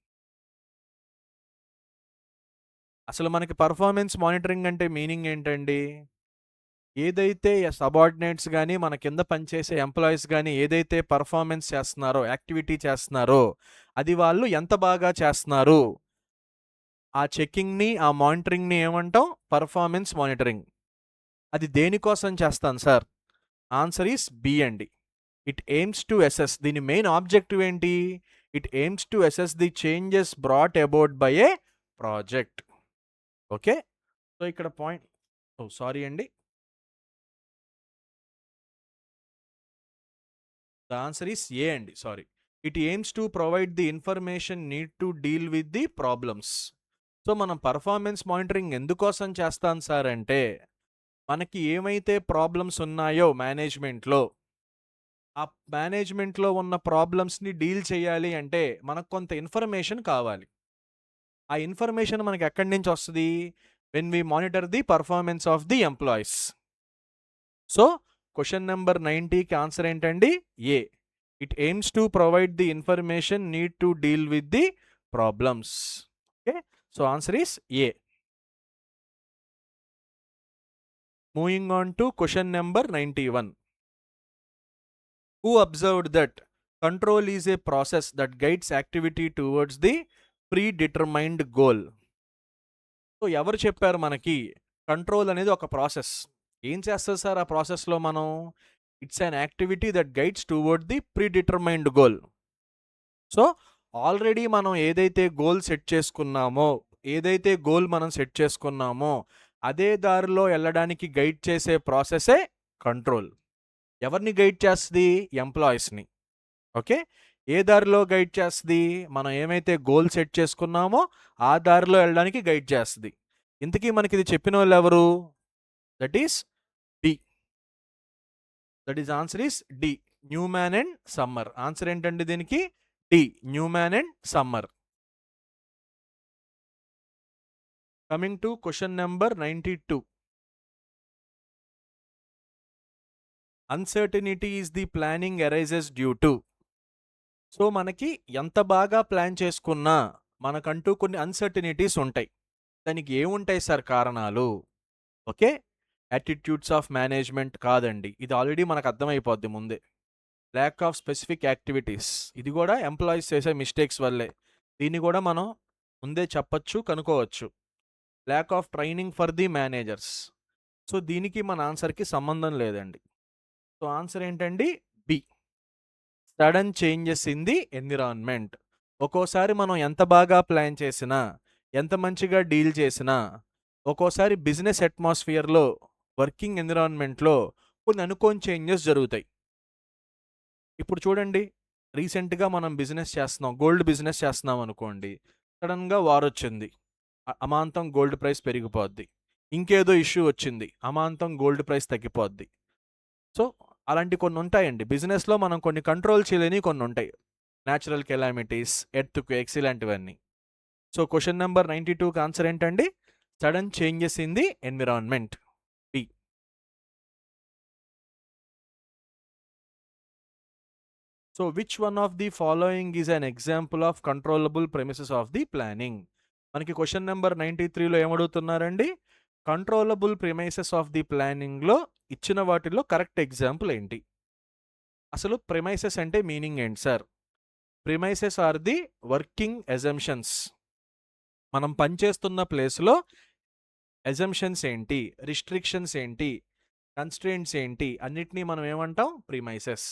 అసలు మనకి performance monitoring అంటే meaning ఏంటండి? ఏదైతే సబార్డినేట్స్ కానీ మన కింద పనిచేసే ఎంప్లాయీస్ కానీ ఏదైతే పర్ఫార్మెన్స్ చేస్తున్నారో, యాక్టివిటీ చేస్తున్నారో అది వాళ్ళు ఎంత బాగా చేస్తున్నారు, ఆ చెకింగ్ని, ఆ మానిటరింగ్ని ఏమంటాం? Performance monitoring. అది దేనికోసం చేస్తాను సార్? ఆన్సర్ ఈస్ బి అండి. It aims to assess. దీని మెయిన్ ఆబ్జెక్టివ్ ఏంటి? It aims to assess the changes brought about by A project. Okay. So ఇక్కడ పాయింట్, సారీ అండి, ద ఆన్సర్ ఈస్ ఏ అండి, sorry. It aims to provide the information need to deal with the problems. So మనం performance monitoring ఎందుకోసం చేస్తాం sir అంటే, మనకి ఏమైతే problems ఉన్నాయో మేనేజ్మెంట్లో, ఆ మేనేజ్మెంట్లో ఉన్న ప్రాబ్లమ్స్ని డీల్ చేయాలి అంటే మనకు కొంత ఇన్ఫర్మేషన్ కావాలి. ఆ ఇన్ఫర్మేషన్ మనకి ఎక్కడి నుంచి వస్తుంది? When we monitor the performance of the employees. So question number 90కి ఆన్సర్ ఏంటండి? A. It aims to provide the information need to deal with the problems. Okay, so answer is A. Moving on to question number 91. Who observed that control is a process that guides activity towards the predetermined goal? So ఎవరు చెప్పారు మనకి control అనేది ఒక process? ఏం చేస్తుంది sir ఆ ప్రాసెస్లో మనం? It's an activity that guides toward the predetermined goal. So already మనం ఏదైతే గోల్ మనం సెట్ చేసుకున్నామో అదే దారిలో వెళ్ళడానికి గైడ్ చేసే ప్రాసెసే కంట్రోల్. ఎవరిని గైడ్ చేస్తుంది? ఎంప్లాయీస్ని. ఓకే, ఏ దారిలో గైడ్ చేస్తుంది? మనం ఏమైతే గోల్ సెట్ చేసుకున్నామో ఆ దారిలో వెళ్ళడానికి గైడ్ చేస్తుంది. ఇంతకీ మనకి ఇది చెప్పిన వాళ్ళు ఎవరు? That is B. That is answer is D, Newman and Summer. Answer ఏంటండి దీనికి? D, Newman and Summer. Coming to question number 92. Uncertainty is the planning arises due to. So మనకి ఎంత బాగా ప్లాన్ చేసుకున్నా మనకంటూ కొన్ని అన్సర్టనిటీస్ ఉంటాయి. దానికి ఏముంటాయి సార్ కారణాలు? ఓకే, యాటిట్యూడ్స్ ఆఫ్ మేనేజ్మెంట్ కాదండి, ఇది ఆల్రెడీ మనకు అర్థమైపోద్ది ముందే. ల్యాక్ ఆఫ్ స్పెసిఫిక్ యాక్టివిటీస్, ఇది కూడా ఎంప్లాయీస్ చేసే మిస్టేక్స్ వల్లే. దీన్ని కూడా మనం ముందే చెప్పచ్చు, కనుక్కోవచ్చు. Lack of training for the managers. So దీనికి మన ఆన్సర్కి సంబంధం లేదండి. సో ఆన్సర్ ఏంటండి? B, sudden changes in the environment. ఒక్కోసారి మనం ఎంత బాగా ప్లాన్ చేసినా, ఎంత మంచిగా డీల్ చేసినా, ఒక్కోసారి బిజినెస్ అట్మాస్ఫియర్లో, వర్కింగ్ ఎన్విరాన్మెంట్లో కొన్ని అనుకోని చేంజెస్ జరుగుతాయి. ఇప్పుడు చూడండి, రీసెంట్గా మనం బిజినెస్ చేస్తున్నాం, గోల్డ్ బిజినెస్ చేస్తున్నాం అనుకోండి. సడన్గా వార్ వచ్చింది, అమాంతం గోల్డ్ ప్రైస్ పెరిగిపోద్ది. ఇంకేదో ఇష్యూ వచ్చింది, అమాంతం గోల్డ్ ప్రైస్ తగ్గిపోద్ది. సో అలాంటి కొన్ని ఉంటాయండి బిజినెస్లో, మనం కొన్ని కంట్రోల్ చేయలేని కొన్ని ఉంటాయి. న్యాచురల్ కెలామిటీస్, ఎర్త్ క్వేక్స్, ఇలాంటివన్నీ. సో క్వశ్చన్ నెంబర్ 92కి ఆన్సర్ ఏంటండి? Sudden changes in the environment, B. So which one of the following is an example of controllable premises of the planning? మనకి క్వశ్చన్ నెంబర్ 93లో ఏమడుగుతున్నారండి? Controllable premises of the ప్లానింగ్లో ఇచ్చిన వాటిల్లో correct example ఏంటి? అసలు ప్రెమైసెస్ అంటే మీనింగ్ ఏంటి sir? Premises are the working assumptions. మనం పనిచేస్తున్న ప్లేస్లో అజంప్షన్స్ ఏంటి, రిస్ట్రిక్షన్స్ ఏంటి, కన్స్ట్రెయింట్స్ ఏంటి, అన్నిటినీ మనం ఏమంటాం? ప్రిమైసెస్.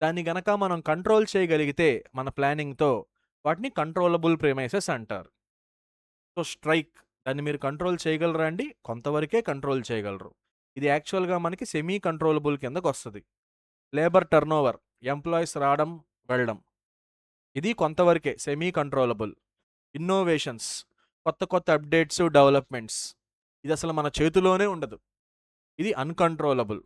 దాన్ని గనక మనం కంట్రోల్ చేయగలిగితే మన ప్లానింగ్తో, వాటిని కంట్రోలబుల్ ప్రెమైసెస్ అంటారు. సో స్ట్రైక్, దాన్ని మీరు కంట్రోల్ చేయగలరా అండి? కొంతవరకే కంట్రోల్ చేయగలరు. ఇది యాక్చువల్గా మనకి సెమీ కంట్రోలబుల్ కిందకు వస్తుంది. లేబర్ టర్నోవర్, ఎంప్లాయీస్ రావడం వెళ్ళడం, ఇది కొంతవరకే సెమీ కంట్రోలబుల్. ఇన్నోవేషన్స్, కొత్త కొత్త అప్డేట్స్, డెవలప్మెంట్స్, ఇది అసలు మన చేతిలోనే ఉండదు, ఇది అన్కంట్రోలబుల్.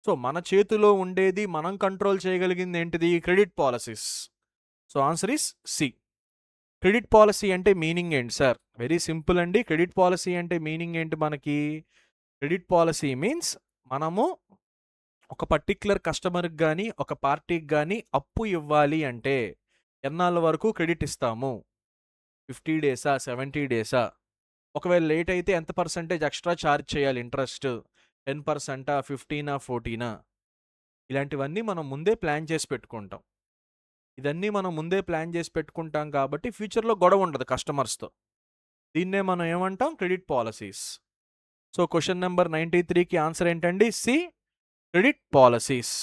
సో మన చేతిలో ఉండేది, మనం కంట్రోల్ చేయగలిగింది ఏంటిది? Credit policies. So answer is C. Credit policy అంటే మీనింగ్ ఏంటి సార్? వెరీ సింపుల్ అండి. క్రెడిట్ పాలసీ అంటే మీనింగ్ ఏంటి మనకి? క్రెడిట్ పాలసీ మీన్స్ మనము ఒక పర్టిక్యులర్ కస్టమర్కి కానీ, ఒక పార్టీకి కానీ అప్పు ఇవ్వాలి అంటే ఎన్నాళ్ళ వరకు క్రెడిట్ ఇస్తాము? 50 డేసా, 70 డేసా? ఒకవేళ లేట్ అయితే ఎంత పర్సెంటేజ్ ఎక్స్ట్రా ఛార్జ్ చేయాలి? ఇంట్రెస్ట్ 10%, 15, 14? ఇలాంటివన్నీ మనం ముందే ప్లాన్ చేసి పెట్టుకుంటాం. ఇదన్నీ మనం ముందే ప్లాన్ చేసి పెట్టుకుంటాం కాబట్టి ఫ్యూచర్లో గొడవ ఉండదు కస్టమర్స్తో. దీన్నే మనం ఏమంటాం? Credit policies. So question number 93కి ఆన్సర్ ఏంటండి? C, credit policies.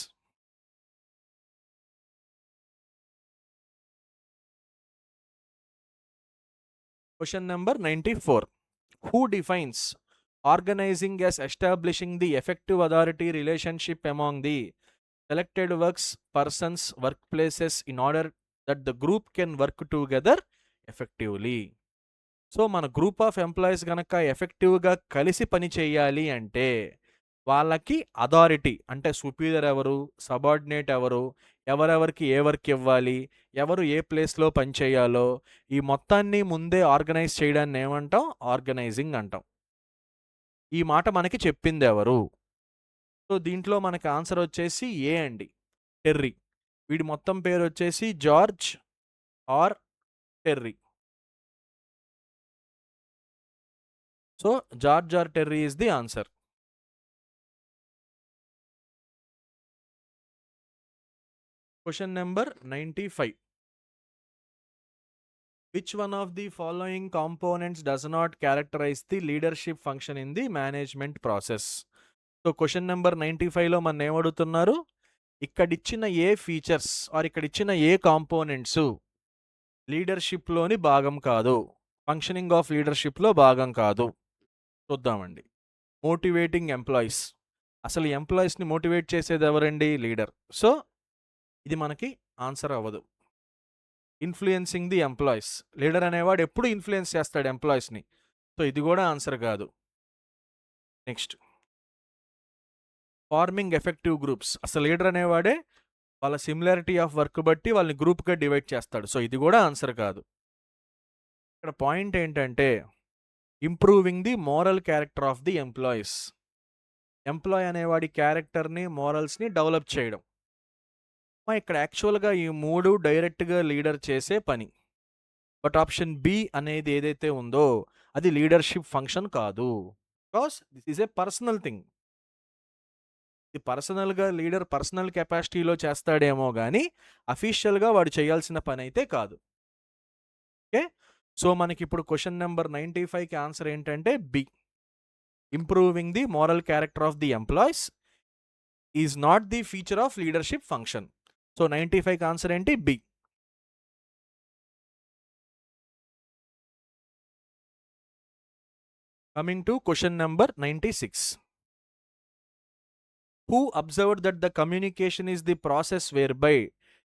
Question number 94. Who defines organizing as establishing the effective authority relationship among the selected works, persons, workplaces in order that the group can work together effectively? So మన group of employees కనుక ఎఫెక్టివ్గా కలిసి పని చేయాలి అంటే వాళ్ళకి authority అంటే superior ఎవరు, సబార్డినేట్ ఎవరు, ఎవరెవరికి ఏ వర్క్ ఇవ్వాలి, ఎవరు ఏ ప్లేస్లో పని చేయాలో, ఈ మొత్తాన్ని ముందే ఆర్గనైజ్ చేయడాన్ని ఏమంటాం? ఆర్గనైజింగ్ అంటాం. ఈ మాట మనకి చెప్పింది ఎవరు? సో దీంట్లో మనకి ఆన్సర్ వచ్చేసి ఏ అండి, టెర్రీ. వీడి మొత్తం పేరు వచ్చేసి George R Terry. So George R Terry is the answer. Question number 95. Which one of the following components does not characterize the leadership function in the management process? So question number 95లో మన ఏమడుగుతున్నారు, ఇక్కడిచ్చిన ఏ features are ఇక్కడిచ్చిన ఏ components లీడర్షిప్లోని భాగం కాదు, ఫంక్షనింగ్ ఆఫ్ లీడర్షిప్లో భాగం కాదు. చూద్దామండి. మోటివేటింగ్ ఎంప్లాయీస్, అసలు ఎంప్లాయీస్ని మోటివేట్ చేసేది ఎవరండి, లీడర్. సో ఇది మనకి ఆన్సర్ అవ్వదు. ఇన్ఫ్లుయెన్సింగ్ ది ఎంప్లాయీస్, లీడర్ అనేవాడు ఎప్పుడు ఇన్ఫ్లుయెన్స్ చేస్తాడు ఎంప్లాయీస్ని. సో ఇది కూడా ఆన్సర్ కాదు. నెక్స్ట్, ఫార్మింగ్ ఎఫెక్టివ్ గ్రూప్స్, అసలు లీడర్ అనేవాడే వాళ్ళ సిమిలారిటీ ఆఫ్ వర్క్ బట్టి వాళ్ళని గ్రూప్గా డివైడ్ చేస్తాడు. సో ఇది కూడా ఆన్సర్ కాదు. ఇక్కడ పాయింట్ ఏంటంటే improving the moral character of the employees, employee అనేవాడి క్యారెక్టర్ని మోరల్స్ని డెవలప్ చేయడం. ఇక్కడ యాక్చువల్గా ఈ మూడు డైరెక్ట్గా లీడర్ చేసే పని. బట్ ఆప్షన్ బి అనేది ఏదైతే ఉందో అది లీడర్షిప్ ఫంక్షన్ కాదు. Because this is a personal thing. ఇది పర్సనల్గా లీడర్ పర్సనల్ కెపాసిటీలో చేస్తాడేమో కానీ అఫీషియల్గా వాడు చేయాల్సిన పని అయితే కాదు. ఓకే, సో మనకి ఇప్పుడు క్వశ్చన్ నెంబర్ 95కి ఆన్సర్ ఏంటంటే B. Improving the moral character of the employees is not the feature of leadership function. So 95కి ఆన్సర్ ఏంటి, B. Coming to question number 96. Who observed that the communication is the process whereby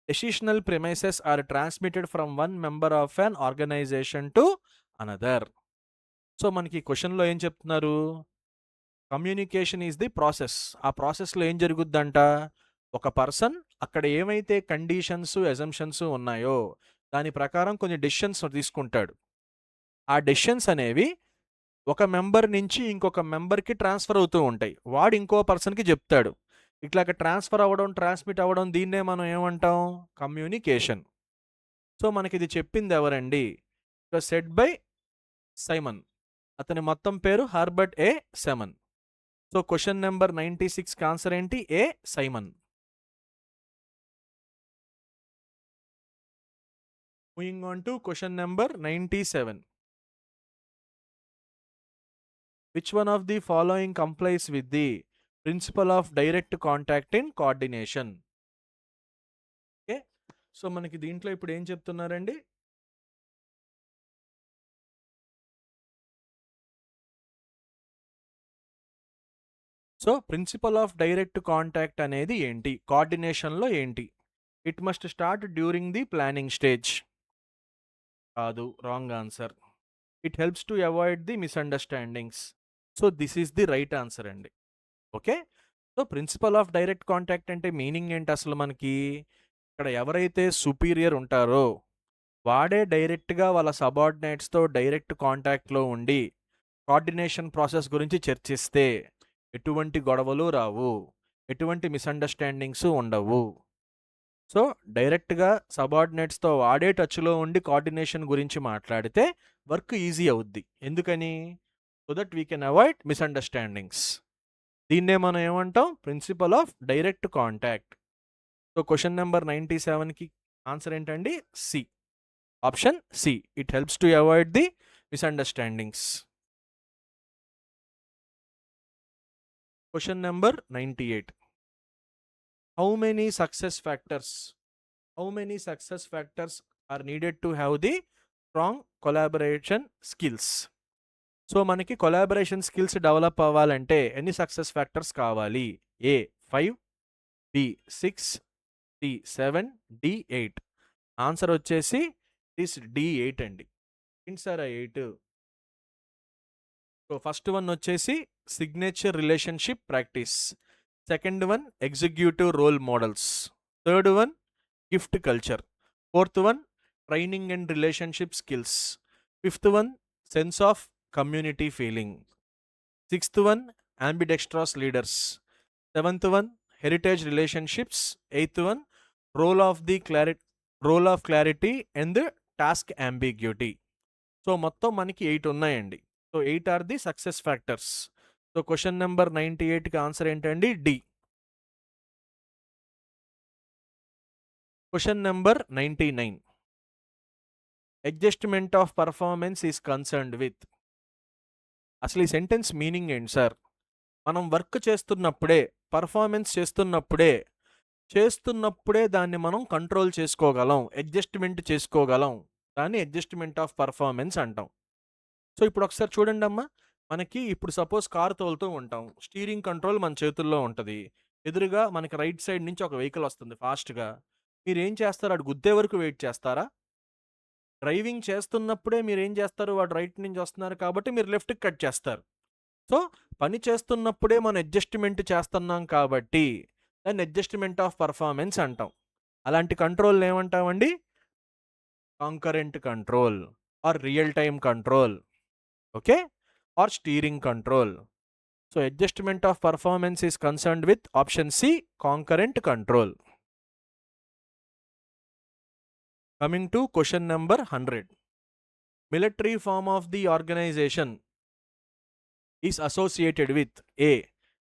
decisional premises are transmitted from one member of an organization to another? So మనకి క్వశ్చన్లో ఏం చెప్తున్నారు, communication is the process. ఆ ప్రాసెస్లో ఏం జరుగుద్దంట, ఒక person అక్కడ ఏమైతే కండిషన్స్ ఎజంప్షన్స్ ఉన్నాయో దాని ప్రకారం కొన్ని డెసిషన్స్ తీసుకుంటాడు. ఆ డెసిషన్స్ అనేవి ఒక మెంబర్ నుంచి ఇంకొక మెంబర్కి ట్రాన్స్ఫర్ అవుతూ ఉంటాయి. వాడు ఇంకో పర్సన్కి చెప్తాడు. ఇట్లాగ ట్రాన్స్ఫర్ అవ్వడం, ట్రాన్స్మిట్ అవ్వడం, దీన్నే మనం ఏమంటాం, కమ్యూనికేషన్. సో మనకి ఇది చెప్పింది ఎవరండి, సెడ్ బై సైమన్. అతని మొత్తం పేరు Herbert A Simon. So question number 96కి ఆన్సర్ ఏంటి, A Simon. Moving on to question number 97. Which one of the following complies with the principle of direct contact in coordination? Okay, so మనకి దీంట్లో ఇప్పుడు ఏం చెప్తున్నారండి, so principle of direct contact అనేది ఏంటి, కోఆర్డినేషన్లో ఏంటి, it must start during the planning stage. కాదు, wrong answer. It helps to avoid the misunderstandings. So this is the right answer అండి. Okay, so principle of direct contact అంటే meaning ఏంటి, అసలు మనకి ఇక్కడ ఎవరైతే సుపీరియర్ ఉంటారో వాడే డైరెక్ట్గా వాళ్ళ సబార్డినేట్స్తో డైరెక్ట్ కాంటాక్ట్లో ఉండి కోఆర్డినేషన్ ప్రాసెస్ గురించి చర్చిస్తే ఎటువంటి గొడవలు రావు, ఎటువంటి మిస్అండర్స్టాండింగ్స్ ఉండవు. సో డైరెక్ట్గా సబార్డినేట్స్తో వాడే టచ్లో ఉండి కోఆర్డినేషన్ గురించి మాట్లాడితే వర్క్ ఈజీ అవుద్ది. ఎందుకని, so that we can avoid misunderstandings. దీన్నే మనం ఏమంటాం, principle of direct contact. So question number 97కి ఆన్సర్ ఏంటండి, C. Option C, it helps to avoid the misunderstandings. Question number 98. How many success factors are needed to have the strong collaboration skills? So మనకి collaboration skills develop అవ్వాలంటే ఎన్ని success factors కావాలి, A 5, B 6, C 7, D 8. Answer వచ్చేసి this D 8 అండి. ఏంటి sir 8? So first one వచ్చేసి signature relationship practice, second one executive role models, third one gift culture, fourth one training and relationship skills, fifth one sense of community feeling, sixth one ambidextrous leaders, 7th one, heritage relationships. 8th one, role of clarity and task ambiguity. So మొత్తం మనకి 8 ఉన్నాయండి. So 8 are the success factors. So question number 98కి answer ఏంటండి? D. Question number 99. Adjustment of performance is concerned with. అసలు ఈ sentence meaning ఏంటి sir? మనం work చేస్తున్నప్పుడే, పర్ఫార్మెన్స్ చేస్తున్నప్పుడే దాన్ని మనం కంట్రోల్ చేసుకోగలం, అడ్జస్ట్మెంట్ చేసుకోగలం. దాన్ని అడ్జస్ట్మెంట్ ఆఫ్ పర్ఫార్మెన్స్ అంటాం. సో ఇప్పుడు ఒకసారి చూడండి అమ్మా, మనకి ఇప్పుడు సపోజ్ కారు తోలుతూ ఉంటాం, స్టీరింగ్ కంట్రోల్ మన చేతుల్లో ఉంటుంది. ఎదురుగా మనకి రైట్ సైడ్ నుంచి ఒక వెహికల్ వస్తుంది ఫాస్ట్గా. మీరు ఏం చేస్తారు? అటు గుద్దే వరకు వెయిట్ చేస్తారా? డ్రైవింగ్ చేస్తున్నప్పుడే మీరు ఏం చేస్తారు? వాడు రైట్ నుంచి వస్తున్నారు కాబట్టి మీరు లెఫ్ట్కి కట్ చేస్తారు. సో పని చేస్తున్నప్పుడే మనం అడ్జస్ట్మెంట్ చేస్తున్నాం కాబట్టి దాన్ని అడ్జస్ట్మెంట్ ఆఫ్ పర్ఫార్మెన్స్ అంటాం. అలాంటి కంట్రోల్ ఏమంటామండి? Concurrent control or real time control, okay, or steering control. So adjustment of performance is concerned with option C, concurrent control. Coming to question number 100. Military form of the organization is associated with A.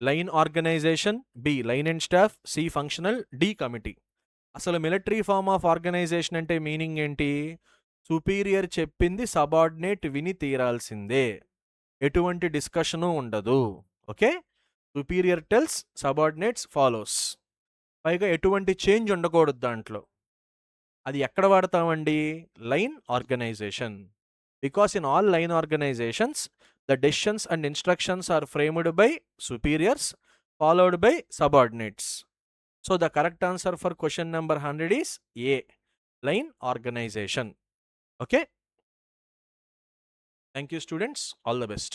Line organization, B. Line and staff, C. Functional, D. Committee. అసలు military form of organisation అంటే meaning ఏంటి? Superior చెప్పింది subordinate విని తీరాల్సిందే, ఎటువంటి discussion ఉండదు. Okay, superior tells, subordinates follows. పైగా ఎటువంటి చేంజ్ ఉండకూడదు దాంట్లో. అది ఎక్కడ వాడతామండి? Line organisation. Because in all line organisations the decisions and instructions are framed by superiors followed by subordinates. So the correct answer for question number 100 is A, line organization. Okay, thank you students, all the best.